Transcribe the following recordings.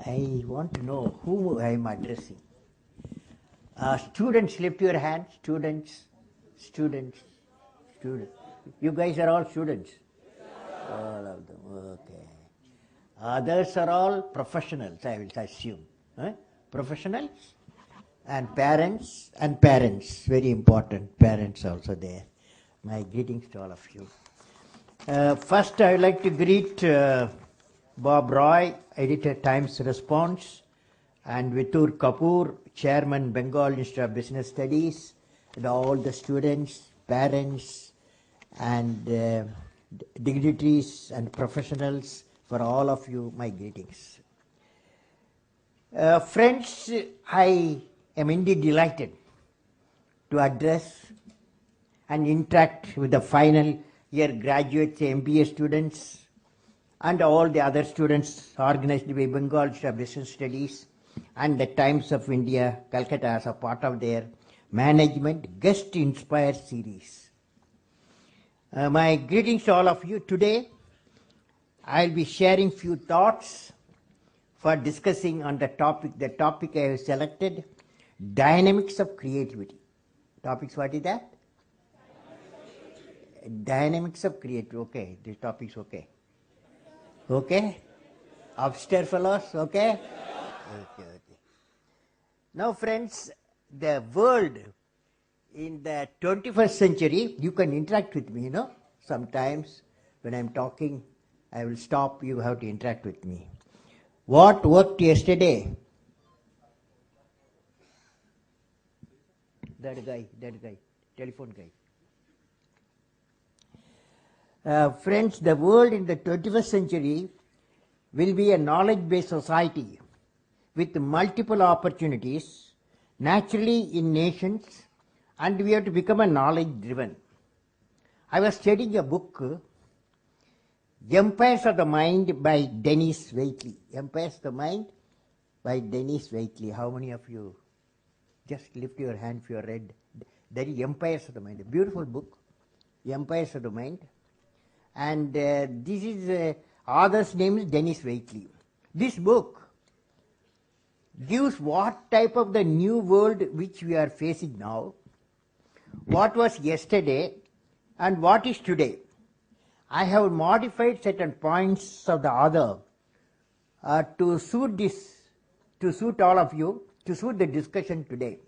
I want to know whom I am addressing. Students, lift your hand. Students, students, students. You guys are all students? All of them, okay. Others are all professionals, I will assume. Professionals and parents, very important, parents also there. My greetings to all of you. First, I would like to greet Bob Roy, editor Times Response, and Vitur Kapoor, chairman Bengal Institute of Business Studies, and all the students, parents, and dignitaries and professionals. For all of you, my greetings. Friends, I am indeed delighted to address and interact with the final year graduates, MBA students, and all the other students organized by Bengal Institute of Business Studies and the Times of India, Calcutta, as a part of their management guest inspired series. My greetings to all of you. Today, I'll be sharing few thoughts for discussing on the topic I have selected, dynamics of creativity. Topics, what is that? Dynamics of creativity. Okay, this topic's okay. Okay? Upstairs fellows, okay? Okay. Now friends, the world in the 21st century, you can interact with me, Sometimes when I'm talking, I will stop, you have to interact with me. What worked yesterday? That guy, telephone guy. Friends, the world in the 21st century will be a knowledge-based society with multiple opportunities, naturally in nations, and we have to become a knowledge-driven. I was studying a book, Empires of the Mind by Dennis Waitley. Empires of the Mind by Dennis Waitley. How many of you? Just lift your hand if you are read. That is Empires of the Mind, a beautiful book, Empires of the Mind. And this is author's name is Dennis Waitley. This book gives what type of the new world which we are facing now, what was yesterday and what is today. I have modified certain points of the author to suit all of you, to suit the discussion today.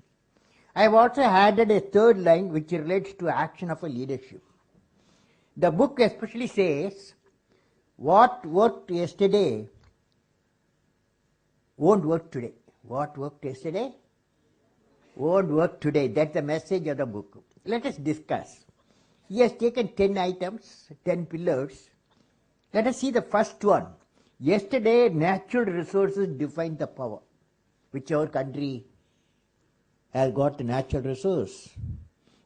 I have also added a third line which relates to action of a leadership. The book especially says, what worked yesterday won't work today. What worked yesterday won't work today. That's the message of the book. Let us discuss. He has taken 10 items, 10 pillars. Let us see the first one. Yesterday, natural resources defined the power. Whichever country has got the natural resource,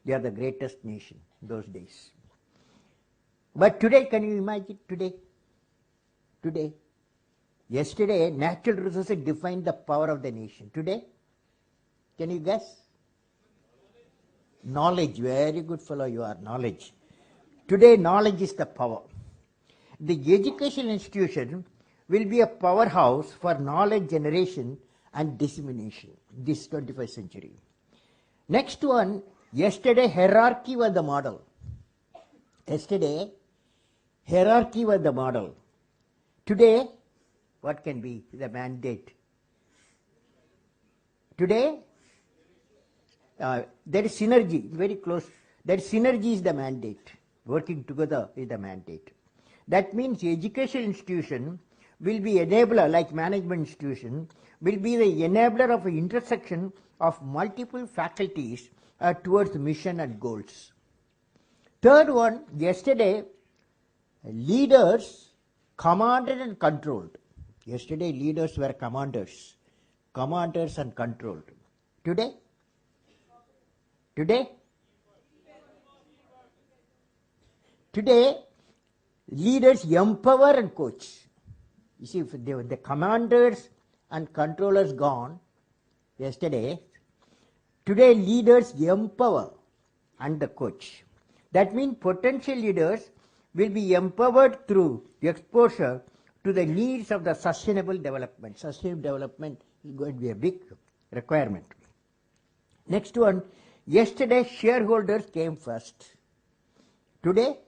they are the greatest nation in those days. But today, can you imagine today? Today. Yesterday, natural resources defined the power of the nation. Today, can you guess? Knowledge. Very good fellow you are, knowledge. Today, knowledge is the power. The educational institution will be a powerhouse for knowledge generation and dissemination, this 21st century. Next one, yesterday hierarchy was the model. Yesterday, hierarchy was the model. Today, what can be the mandate? Today, there is synergy, very close. That synergy is the mandate. Working together is the mandate. That means educational institution will be enabler, like management institution, will be the enabler of an intersection of multiple faculties towards mission and goals. Third one, yesterday, leaders commanded and controlled. Yesterday, leaders were commanders and controlled. Today, leaders empower and coach. You see, if the commanders and controllers gone yesterday, today leaders empower and the coach. That means potential leaders will be empowered through exposure to to the needs of the sustainable development. Sustainable development is going to be a big requirement. Next one, yesterday shareholders came first. Today,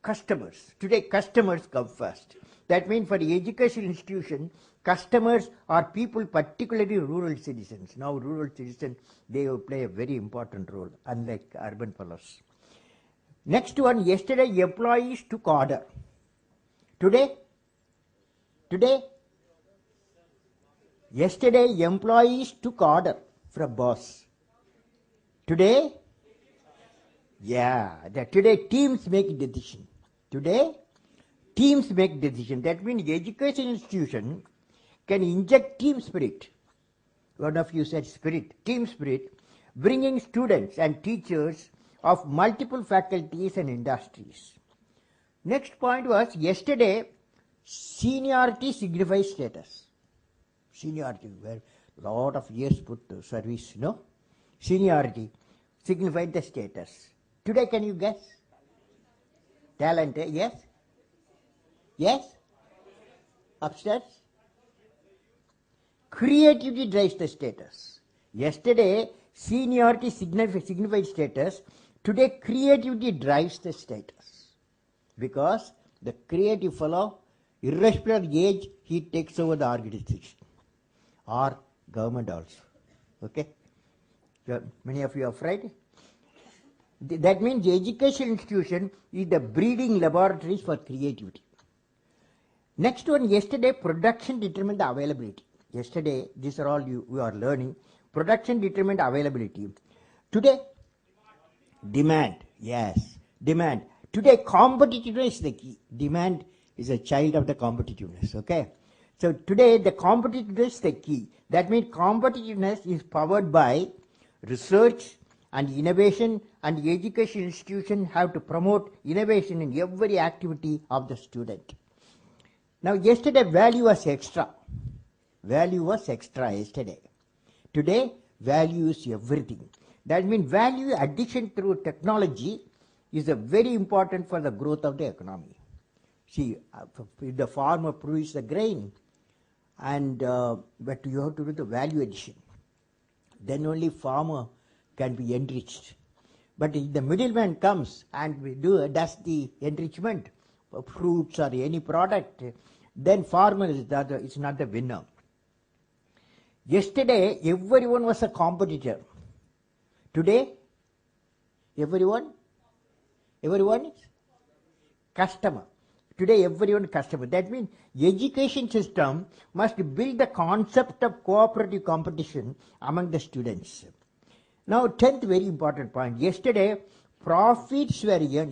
customers. Today, customers come first. That means for the education institution, customers are people, particularly rural citizens. Now, rural citizens, they will play a very important role, unlike urban fellows. Next one, yesterday employees took order. Today, yesterday employees took order from boss. Today, today teams make decision. Today, teams make decision. That means the education institution can inject team spirit. One of you said spirit, team spirit, bringing students and teachers of multiple faculties and industries. Next point was, yesterday, seniority signifies status. Seniority, where a lot of years put to service, no? Seniority signified the status. Today, can you guess? Talent, yes? Yes? Upstairs? Creativity drives the status. Yesterday, seniority signified status. Today, creativity drives the status. Because the creative fellow, irrespective of age, he takes over the organization. Or government also. Okay? So, many of you are afraid? That means the education institution is the breeding laboratories for creativity. Next one, yesterday production determined the availability. Yesterday, these are all you are learning. Production determined availability. Today, demand. Yes, demand. Today, competitiveness is the key. Demand is a child of the competitiveness. Okay? So today, the competitiveness is the key. That means competitiveness is powered by research and innovation, and the education institution have to promote innovation in every activity of the student. Now, yesterday, value was extra. Value was extra yesterday. Today, value is everything. That means value addition through technology is a very important for the growth of the economy. See, if the farmer produces the grain, and but you have to do the value addition. Then only farmer can be enriched. But if the middleman comes and does the enrichment of fruits or any product, then farmer is not the winner. Yesterday, everyone was a competitor. Today, everyone is customer. Today, everyone is customer. That means education system must build the concept of cooperative competition among the students. Now, 10th very important point. Yesterday, profits were earned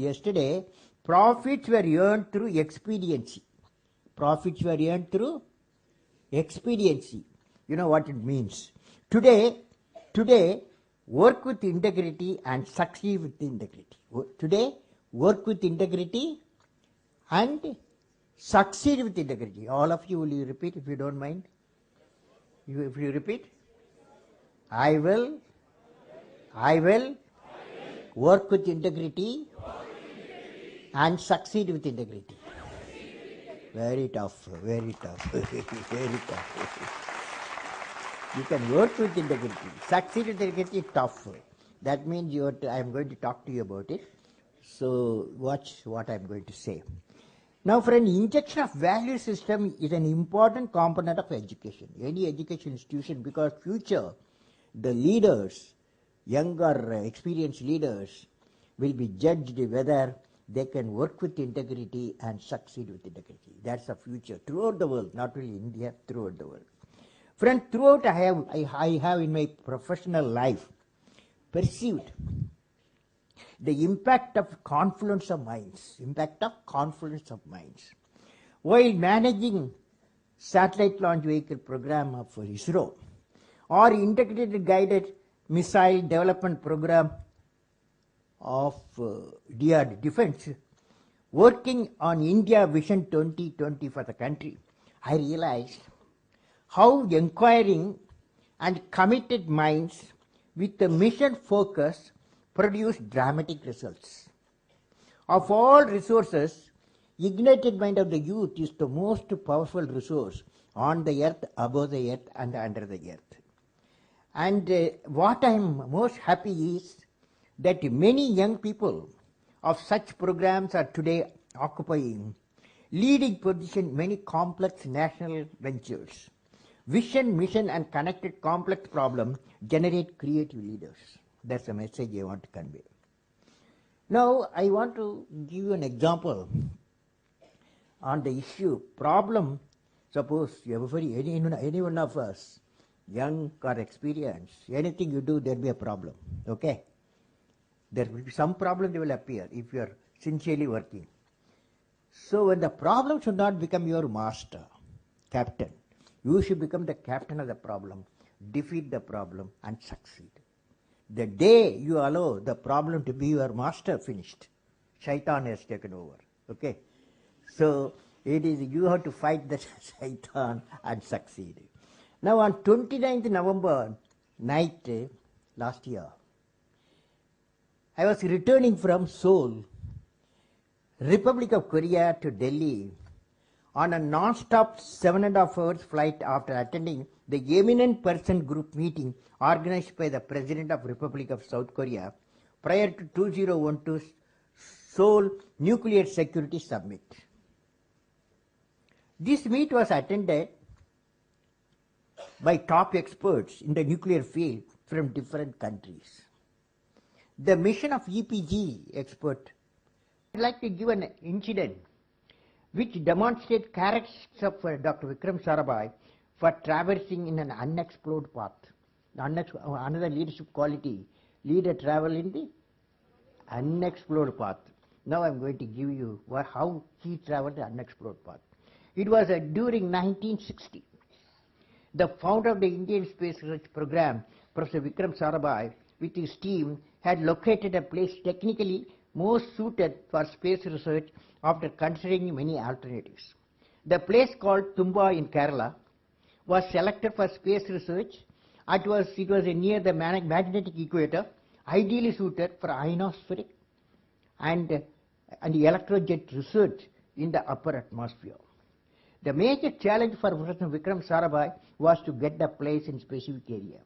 through expediency. Profits were earned through expediency. You know what it means. Today, work with integrity and succeed with integrity. Today, work with integrity and succeed with integrity. All of you, will you repeat if you don't mind? If you repeat? I will work with integrity and succeed with integrity. Very tough, very tough, very tough. You can work with integrity. Succeed with integrity is tough. That means I am going to talk to you about it. So watch what I am going to say. Now, for an injection of value system is an important component of education. Any education institution, because future, the leaders, younger, experienced leaders, will be judged whether they can work with integrity and succeed with integrity. That's the future throughout the world, not only India, throughout the world. Friend, throughout I have in my professional life perceived the impact of confluence of minds. While managing satellite launch vehicle program of ISRO or integrated guided missile development program of DRD Defense, working on India Vision 2020 for the country, I realized how inquiring and committed minds with the mission focus produce dramatic results. Of all resources, Ignited mind of the youth is the most powerful resource on the earth, above the earth, and under the earth. And what I am most happy is that many young people of such programs are today occupying leading position in many complex national ventures. Vision, mission, and connected complex problems generate creative leaders. That's the message I want to convey. Now, I want to give you an example on the issue problem. Suppose any one of us, young or experienced, anything you do, there will be a problem. Okay? There will be some problem that will appear if you are sincerely working. So when the problem should not become your master, captain, you should become the captain of the problem, defeat the problem, and succeed. The day you allow the problem to be your master, finished. Shaitan has taken over. Okay? So it is you have to fight the Shaitan and succeed. Now on 29th November night last year, I was returning from Seoul, Republic of Korea, to Delhi on a non-stop 7.5 hours flight after attending the eminent person group meeting organized by the President of Republic of South Korea prior to 2012 Seoul Nuclear Security Summit. This meet was attended by top experts in the nuclear field from different countries. The mission of EPG expert, I'd like to give an incident which demonstrates characteristics of Dr. Vikram Sarabhai for traversing in an unexplored path. Another leadership quality, leader travel in the unexplored path. Now I'm going to give you how he traveled the unexplored path. It was during 1960. The founder of the Indian Space Research Program, Professor Vikram Sarabhai, with his team, had located a place technically most suited for space research after considering many alternatives. The place called Tumba in Kerala was selected for space research. It was near the magnetic equator, ideally suited for ionospheric and electrojet research in the upper atmosphere. The major challenge for Professor Vikram Sarabhai was to get the place in specific area.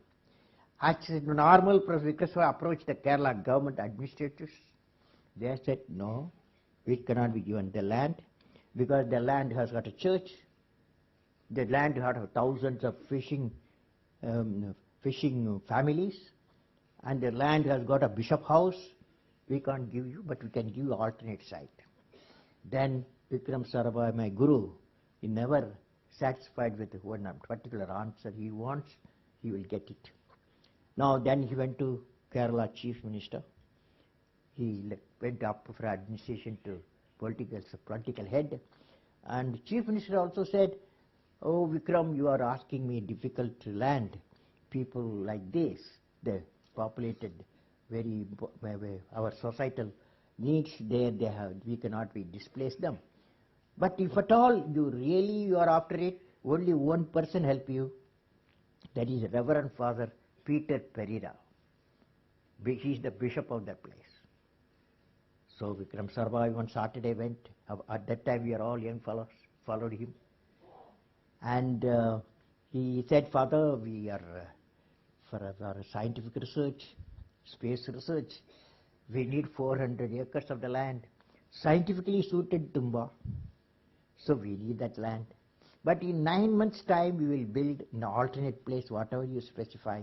As normal, Professor Vikram Sarabhai approached the Kerala government administrators. They said, no, it cannot be given the land, because the land has got a church, the land has thousands of fishing families, and the land has got a bishop house. We can't give you, but we can give you alternate site. Then Vikram Sarabhai, my guru, he never satisfied with one particular answer he wants, he will get it. Now then he went to Kerala Chief Minister. He went up for administration to political head, and the Chief Minister also said, oh Vikram, you are asking me difficult land, people like this, the populated, our societal needs there, we cannot displace them. But if at all you are after it, only one person help you, that is Reverend Father Peter Pereira. He is the bishop of that place. So Vikram Sarabhai one Saturday went. At that time we are all young fellows, followed him. And he said, Father, we are for our scientific research, space research, we need 400 acres of the land, scientifically suited Tumba. So we need that land. But in 9 months' time we will build an alternate place, whatever you specify.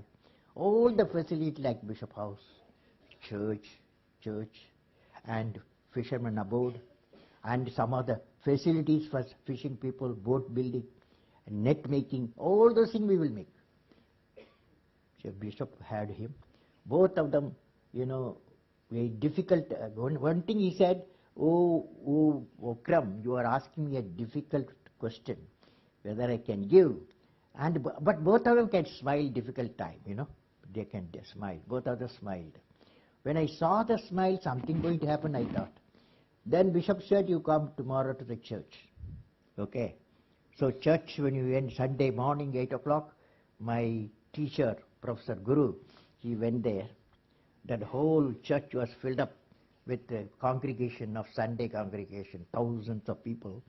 All the facilities like Bishop House, church, and fishermen abode, and some other facilities for fishing people, boat building, net making, all those things we will make. So Bishop had him. Both of them, very difficult. One thing he said, oh Vikram, you are asking me a difficult question, whether I can give. But both of them can smile difficult time, They can smile. Both of them smiled. When I saw the smile, something going to happen, I thought. Then Bishop said, you come tomorrow to the church. Okay. So church, when you went Sunday morning, 8 o'clock, my teacher, Professor Guru, he went there. That whole church was filled up. with a congregation of Sunday congregation, thousands of people,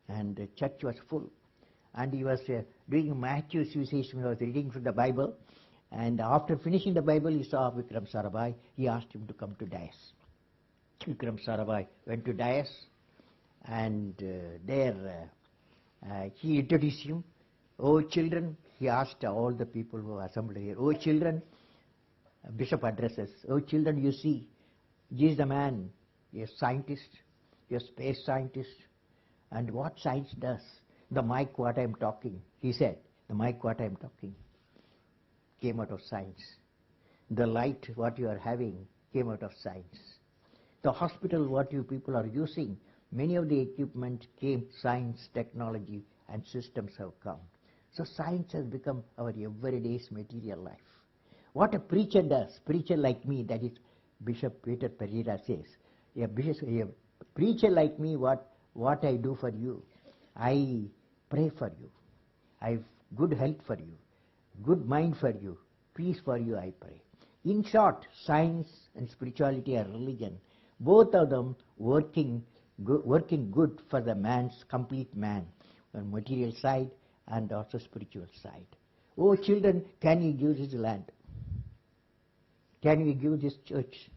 and the church was full. And he was doing Matthew's usage, he was reading from the Bible, and after finishing the Bible, he saw Vikram Sarabhai. He asked him to come to dais. Vikram Sarabhai went to dais, and there he introduced him. Oh children, he asked all the people who were assembled here, oh children, Bishop addresses, oh children, you see, he is the man, he is a scientist, he is a space scientist, and what science does? The mic what I am talking, he said, the mic what I am talking came out of science. The light what you are having came out of science. The hospital what you people are using, many of the equipment came, science, technology and systems have come. So science has become our everyday's material life. What a preacher does, preacher like me, that is Bishop Peter Pereira says, a preacher like me, what I do for you, I pray for you, I have good health for you, good mind for you, peace for you, I pray. In short, science and spirituality are religion, both of them working good for the man's complete man, on material side and also spiritual side. Oh children, can you give this land? Can you give this church?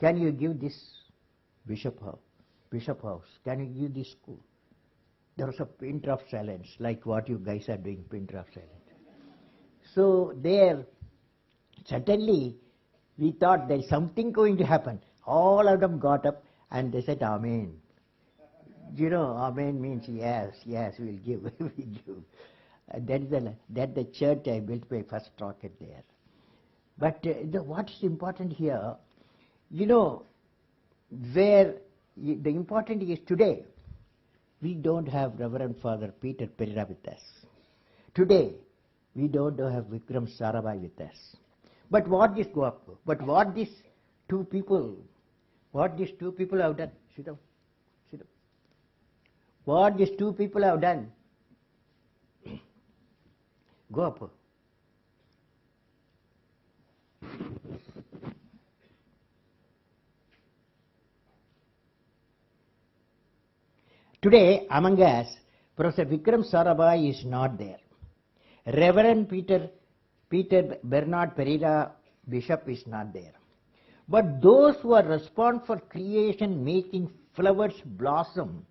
Can you give this bishop house? Can you give this school? There was a pin drop silence, like what you guys are doing, pin drop silence. So there, suddenly, we thought there is something going to happen. All of them got up and they said, Amen. You know, Amen means yes, we'll give, we'll give. That's the church I built my first rocket there. But what is important here, you know, where the important is today, we don't have Reverend Father Peter Pereira with us. Today, we don't have Vikram Sarabhai with us. But what these two people have done, sit down. What these two people have done, go up. Today, among us, Professor Vikram Sarabhai is not there. Reverend Peter Bernard Pereira, Bishop, is not there. But those who are responsible for creation, making flowers blossom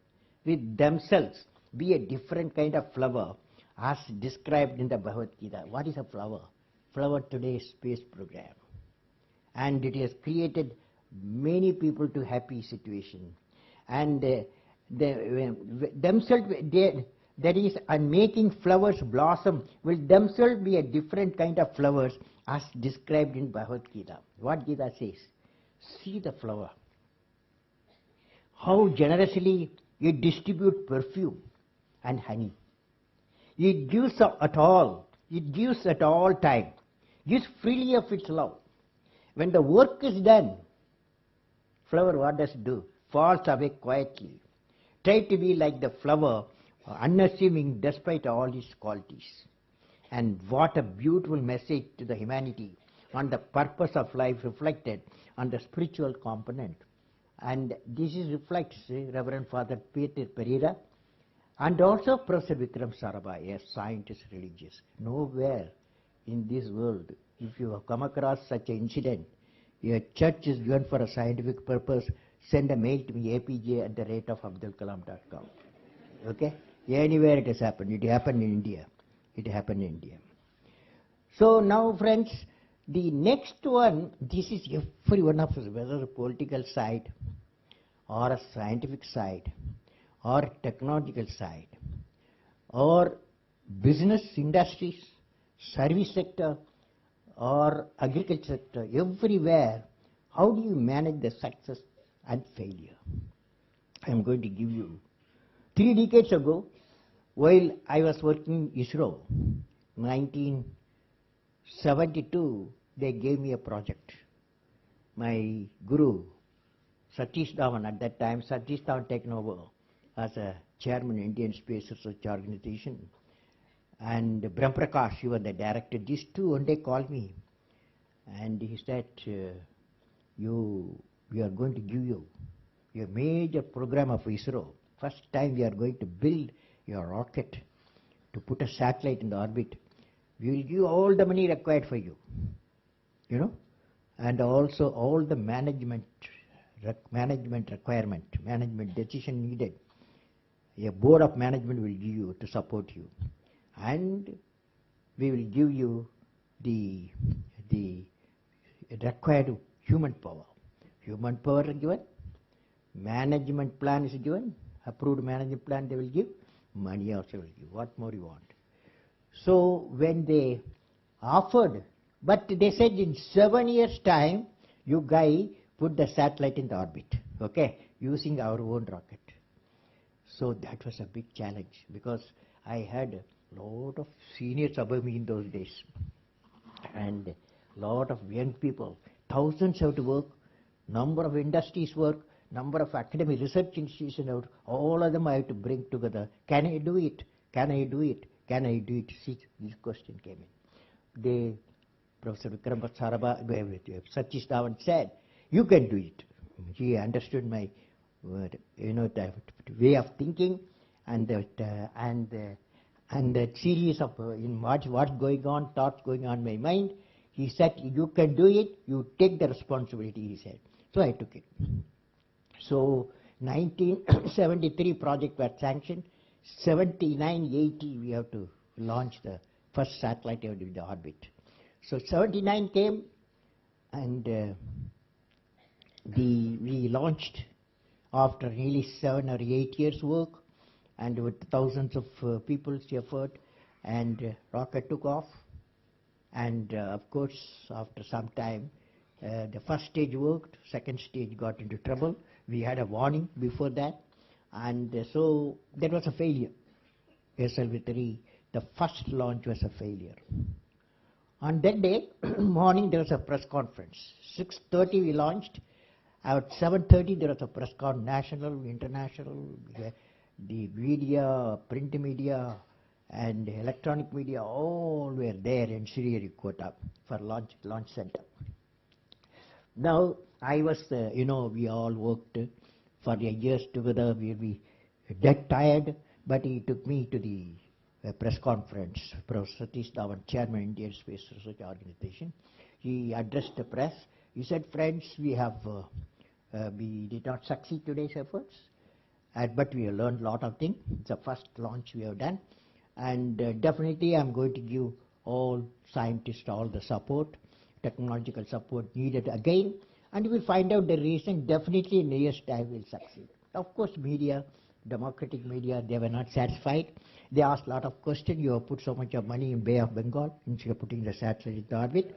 with themselves, be a different kind of flower, as described in the Bhagavad Gita. What is a flower? Flower today is space program. And it has created many people to happy situation. And themselves, that is, and making flowers blossom will themselves be a different kind of flowers as described in Bhagavad Gita. What Gita says? See the flower. How generously it distributes perfume and honey. It gives at all. It gives at all time. Gives freely of its love. When the work is done, flower what does it do? Falls away quietly. Try to be like the flower, unassuming despite all its qualities. And what a beautiful message to the humanity on the purpose of life reflected on the spiritual component. And this is reflects Reverend Father Peter Pereira and also Professor Vikram Sarabhai, a scientist religious. Nowhere in this world, if you have come across such an incident, your church is given for a scientific purpose, send a mail to me, apj@abdulkalam.com. Okay? Anywhere it has happened. It happened in India. It happened in India. So now, friends, the next one, this is every one of us, whether a political side or a scientific side or technological side or business industries, service sector or agriculture sector, everywhere, how do you manage the success and failure? I am going to give you 3 decades ago, while I was working in ISRO, 1972, they gave me a project. My guru, Satish Dhawan, at that time, Satish Dhawan taken over as a chairman of Indian Space Research Organization, and Brahm Prakash, he was the director. These two one day called me, and he said, you we are going to give you a major program of ISRO. First time we are going to build your rocket to put a satellite in the orbit. We will give all the money required for you, and also all the management requirement, management decision needed. A board of management will give you to support you, and we will give you the required human power. Human power is given, management plan is given, approved management plan they will give, money also will give. What more you want? So when they offered, but they said in 7 years' time, you guys put the satellite in the orbit, okay, using our own rocket. So that was a big challenge, because I had a lot of seniors above me in those days, and a lot of young people. Thousands have to work, number of industries work, number of academic research institutions out, all of them I have to bring together. Can I do it? Can I do it? Can I do it? See, this question came in. Professor Vikram Satish Dhawan said, you can do it. He understood my the way of thinking, and the series of what's going on, thoughts going on in my mind. He said, you can do it, you take the responsibility, he said. So I took it. So 1973 project was sanctioned. 79-80 we have to launch the first satellite in the orbit. So 79 came, and we launched after nearly 7 or 8 years work, and with thousands of people's effort, and rocket took off. And of course, after some time, the first stage worked, second stage got into trouble. We had a warning before that, and so that was a failure. SLV-3, the first launch was a failure. On that day, morning, there was a press conference. 6:30 we launched. At 7:30 there was a press conference, national, international, the media, print media, and electronic media, all were there in Sriharikota for launch center. Now, I was, we all worked for years together. We'll be dead tired, but he took me to the press conference. Professor Satish Dhawan, Chairman, Indian Space Research Organization. He addressed the press. He said, friends, we did not succeed today's efforts, but we have learned a lot of things. It's the first launch we have done. And definitely I'm going to give all scientists all the support, technological support needed again, and we'll find out the reason. Definitely in a year's time we'll succeed. Of course, media, democratic media, they were not satisfied. They asked a lot of questions. You have put so much of money in Bay of Bengal instead of putting the satellite in the orbit.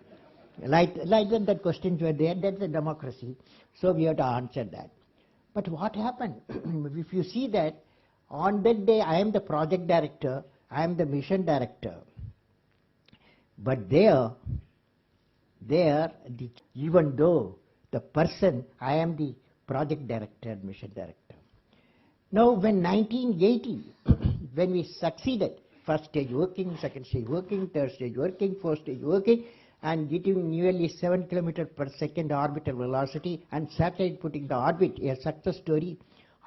Like that questions were there. That's a democracy. So we have to answer that. But what happened? If you see that, on that day I am the project director, I am the mission director. But even though the person, I am the project director, mission director. Now when 1980, when we succeeded, first stage working, second stage working, third stage working, fourth stage working, and getting nearly 7 kilometers per second orbital velocity, and satellite putting the orbit, a success story,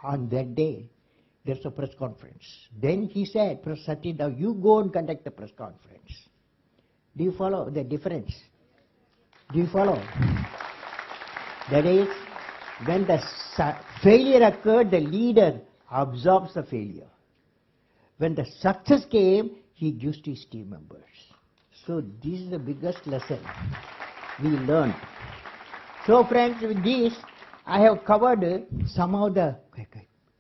on that day, there's a press conference. Then he said, Professor Satish, now you go and conduct the press conference. Do you follow the difference? Do you follow? That is, when the failure occurred, the leader absorbs the failure. When the success came, he gives to his team members. So this is the biggest lesson we learned. So friends, with this, I have covered some of the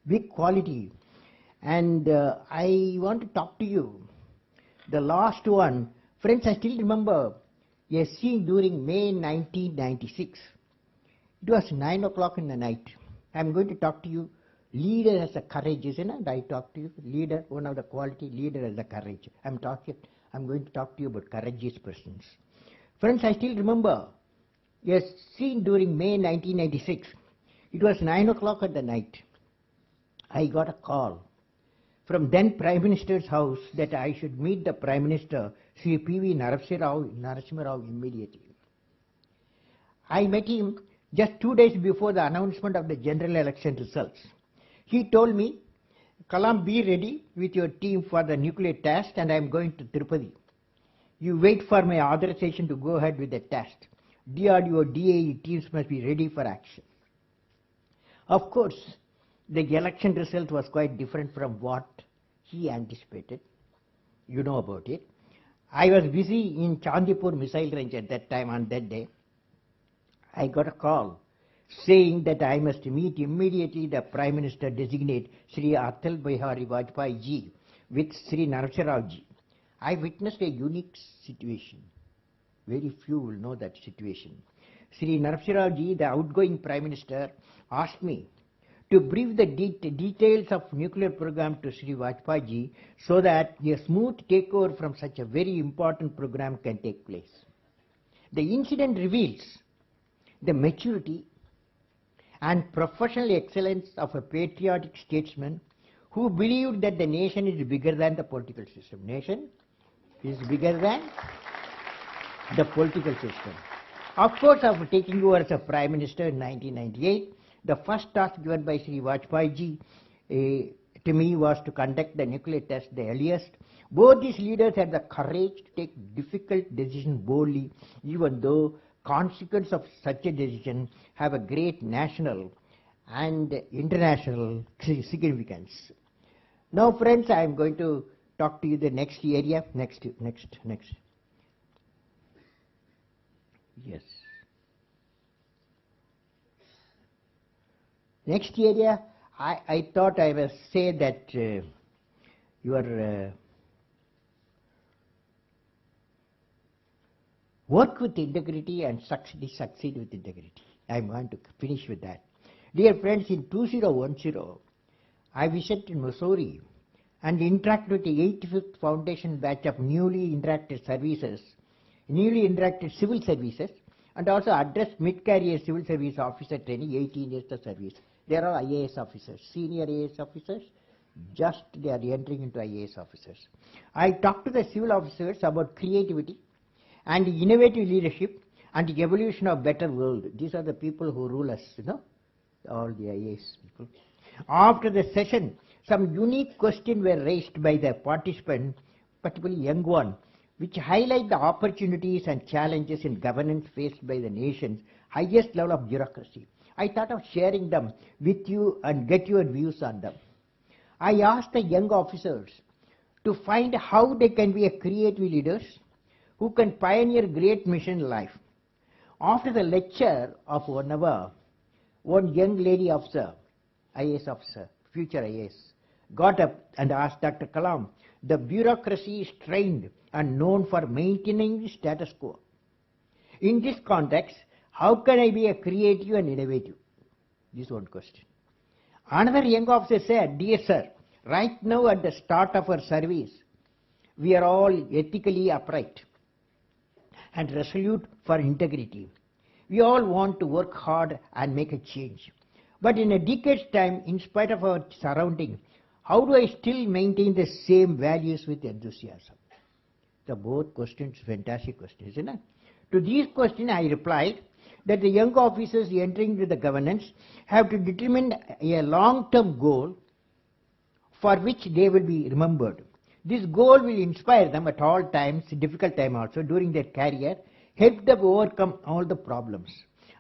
big quality, and I want to talk to you. The last one, friends, I still remember a scene during May 1996. It was 9 o'clock in the night. I am going to talk to you. Leader has a courage, isn't it? I talk to you. Leader, one of the quality, leader has a courage. I'm going to talk to you about courageous persons. Friends, I still remember a scene during May 1996. It was 9 o'clock at the night. I got a call from then Prime Minister's house that I should meet the Prime Minister, Sri P.V. Narasimha Rao, immediately. I met him just 2 days before the announcement of the general election results. He told me, Kalam, be ready with your team for the nuclear test, and I am going to Tirupati. You wait for my authorization to go ahead with the test. DRDO, DAE teams must be ready for action. Of course, the election result was quite different from what he anticipated. You know about it. I was busy in Chandipur missile range at that time. On that day, I got a call saying that I must meet immediately the Prime Minister designate Sri Atal Bihari Vajpayee ji with Sri Narsimha Rao ji. I witnessed a unique situation. Very few will know that situation. Sri Narsimha Rao ji, the outgoing Prime Minister, asked me to brief the details of nuclear program to Sri Vajpayee ji so that a smooth takeover from such a very important program can take place. The incident reveals the maturity and professional excellence of a patriotic statesman who believed that the nation is bigger than the political system. Nation is bigger than the political system. Of course, after taking over as a Prime Minister in 1998, the first task given by Sri Vajpayee ji to me was to conduct the nuclear test the earliest. Both these leaders had the courage to take difficult decisions boldly, even though consequences of such a decision have a great national and international significance. Now, friends, I am going to talk to you the next area. Next. Yes. Next area, I thought I must say that your work with integrity and succeed with integrity. I am going to finish with that. Dear friends, in 2010, I visited Missouri and interacted with the 85th Foundation batch of newly interacted civil services, and also addressed mid-career civil service officer training, 18 years of service. They are all IAS officers, senior IAS officers, just they are entering into IAS officers. I talked to the civil officers about creativity and innovative leadership and the evolution of better world. These are the people who rule us, all the IAS people. After the session, some unique questions were raised by the participants, particularly young one, which highlight the opportunities and challenges in governance faced by the nation's highest level of bureaucracy. I thought of sharing them with you and get your views on them. I asked the young officers to find how they can be a creative leaders who can pioneer great mission in life. After the lecture of 1 hour, one young lady officer, IAS officer, future IAS, got up and asked Dr. Kalam, the bureaucracy is trained and known for maintaining the status quo. In this context, how can I be a creative and innovative? This is one question. Another young officer said, dear sir, right now at the start of our service, we are all ethically upright and resolute for integrity. We all want to work hard and make a change. But in a decade's time, in spite of our surrounding, how do I still maintain the same values with enthusiasm? The both questions, fantastic questions, isn't it? To these questions, I replied that the young officers entering into the governance have to determine a long-term goal for which they will be remembered. This goal will inspire them at all times, difficult time also, during their career, help them overcome all the problems.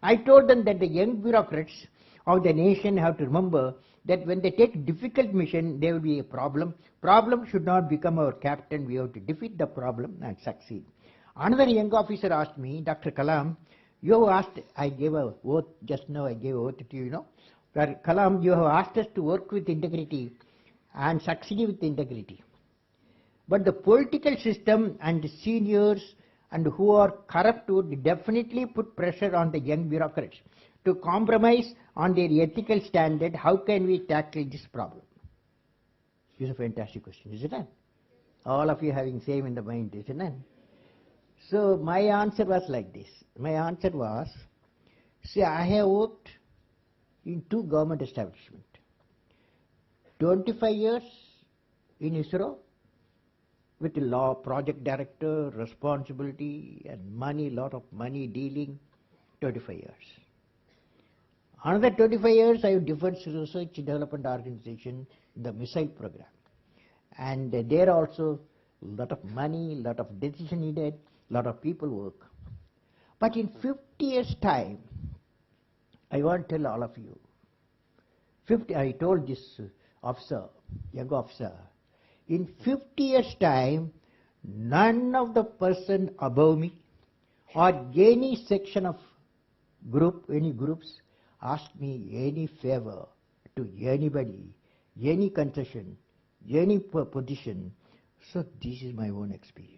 I told them that the young bureaucrats of the nation have to remember that when they take difficult mission, there will be a problem. Problem should not become our captain. We have to defeat the problem and succeed. Another young officer asked me, Dr. Kalam, you have asked, I gave a oath, just now I gave a oath to you, Kalam, you have asked us to work with integrity and succeed with integrity. But the political system and the seniors and who are corrupt would definitely put pressure on the young bureaucrats to compromise on their ethical standard. How can we tackle this problem? This is a fantastic question, isn't it? All of you having same in the mind, isn't it? So my answer was like this. My answer was, see, I have worked in 2 government establishments. 25 years in ISRO with law, project director, responsibility and money, lot of money dealing, 25 years. Another 25 years I have Defense Research Development Organization, the missile program. And there also lot of money, lot of decision needed, lot of people work. But in 50 years time, I want to tell all of you, I told this officer, young officer, in 50 years time, none of the person above me or any section of group, any groups, ask me any favor to anybody, any concession, any position. So this is my own experience.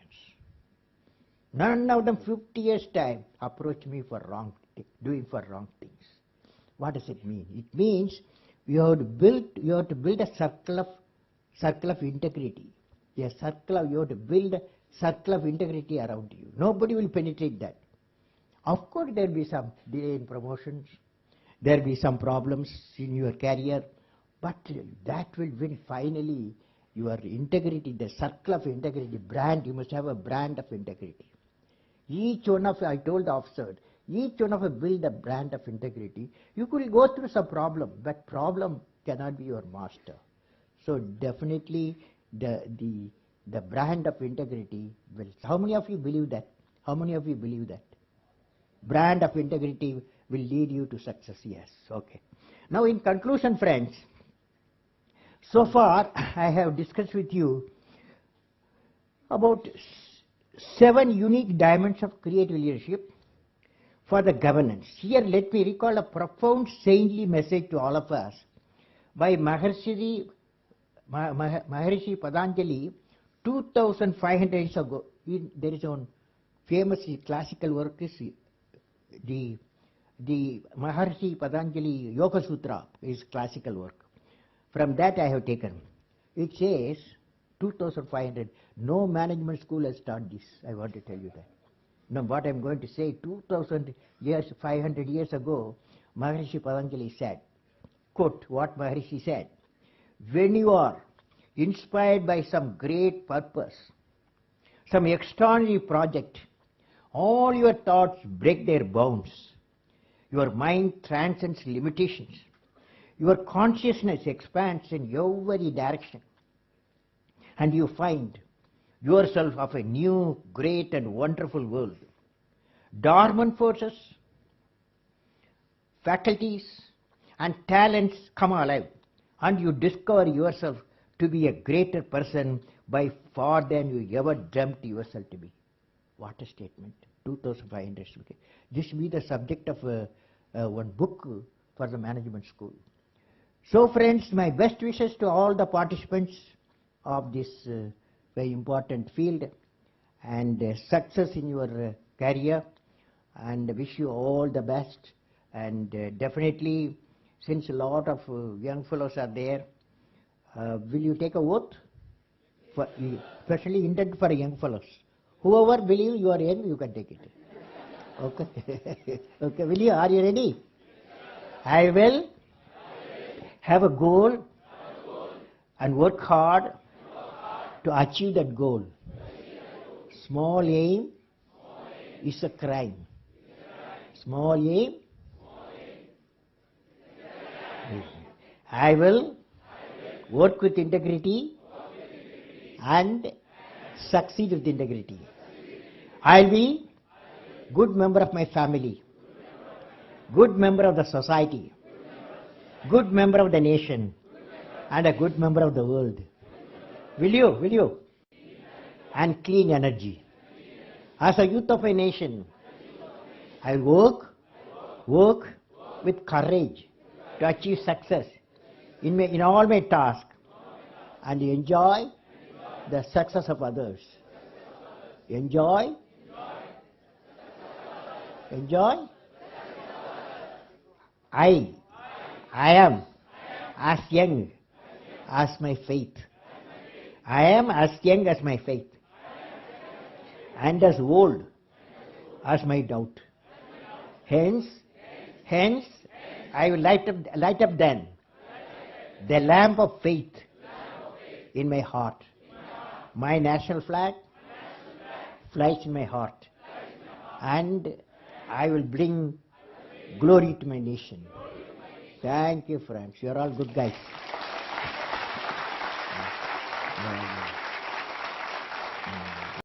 None of them 50 years time approach me for doing for wrong things. What does it mean? It means you have to build a circle of integrity. You have to build a circle of integrity around you. Nobody will penetrate that. Of course, there will be some delay in promotions. There will be some problems in your career, but that will win finally your integrity, the circle of integrity, brand. You must have a brand of integrity. Each one of you, I told the officer, each one of you build a brand of integrity. You could go through some problem, but problem cannot be your master. So definitely the brand of integrity will. How many of you believe that? How many of you believe that? Brand of integrity will lead you to success. Yes. Okay. Now in conclusion, friends, so far I have discussed with you about 7 unique dimensions of creative leadership for the governance. Here let me recall a profound saintly message to all of us by Maharishi Patanjali 2500 years ago. There is one famous classical work, is the Maharishi Patanjali Yoga Sutra is classical work. From that I have taken. It says 2500. No management school has taught this. I want to tell you that. Now what I am going to say, 500 years ago, Maharishi Patanjali said, quote what Maharishi said, when you are inspired by some great purpose, some extraordinary project, all your thoughts break their bounds. Your mind transcends limitations. Your consciousness expands in every direction. And you find yourself of a new, great and wonderful world. Dormant forces, faculties and talents come alive, and you discover yourself to be a greater person by far than you ever dreamt yourself to be. What a statement. 2500. This will be the subject of one book for the management school. So friends, my best wishes to all the participants of this very important field, and success in your career, and wish you all the best. And definitely, since a lot of young fellows are there, will you take a vote? Especially intended for young fellows. Whoever believes you are young, you can take it. Okay. Okay, will you? Are you ready? I will have a goal and work hard to achieve that goal. Small aim is a crime. Small aim. I will work with integrity and succeed with integrity. I'll be good member of my family, good member of the society, good member of the nation, and a good member of the world. Will you? Will you? And clean energy. As a youth of a nation, I work with courage to achieve success in all my tasks and enjoy the success of others. Enjoy. I am as young as my faith. I am as young as my faith, and as old as my doubt. Hence, I will light up then the lamp of faith in my heart. My national flag flies in my heart, and I will bring glory to my nation. Thank you, friends. You're all good guys.